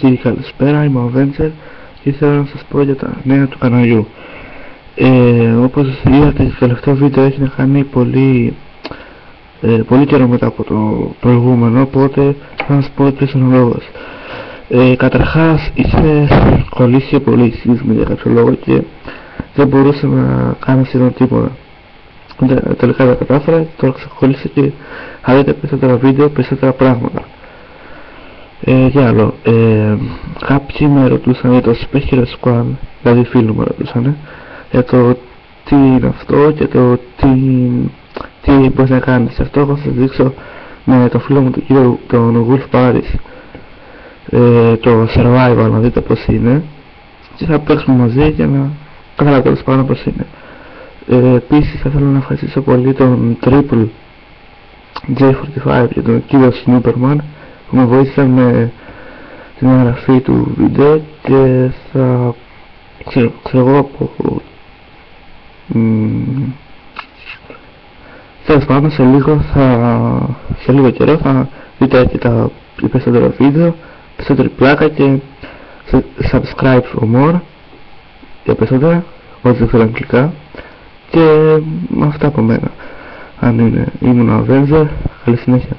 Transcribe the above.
Καλησπέρα, είμαι ο Avenger και ήθελα να σας πω για τα νέα του καναλιού. Όπως είδατε, το τελευταίο βίντεο έχει να κάνει πολύ καιρό μετά από το προηγούμενο, οπότε θα σας πω ποιος είναι ο λόγος. Καταρχάς, είχε κολλήσει πολύ σύγχρονη για κάποιο λόγο και δεν μπορούσα να κάνω σχεδόν τίποτα. Τελικά τα κατάφερα, τώρα ξεκολλήσε και θα δείτε περισσότερα βίντεο, περισσότερα πράγματα. Τι άλλο, κάποιοι με ρωτούσαν για το Special Squad, δηλαδή φίλοι μου ρωτούσαν για το τι είναι αυτό και το τι μπορείς να κάνεις. Αυτό θα σας δείξω με το φίλο μου τον Wolf Paris, το Survival, να δείτε πως είναι και θα παίξουμε μαζί για να καταλάβετε τέλος πάντων πως είναι. Επίσης θα ήθελα να ευχαριστήσω πολύ τον Triple J45 και τον κύριο Snooperman που με βοήθησαν με την εγγραφή του βίντεο και θα ξέρω εγώ από τέλος πάντων σε λίγο καιρό θα δείτε και τα περισσότερα βίντεο, περισσότερη πλάκα και subscribe for more για περισσότερα, ό,τι δεν θέλω αγγλικά, και αυτά από μένα. Αν ήμουν ο Avenger, καλή συνέχεια.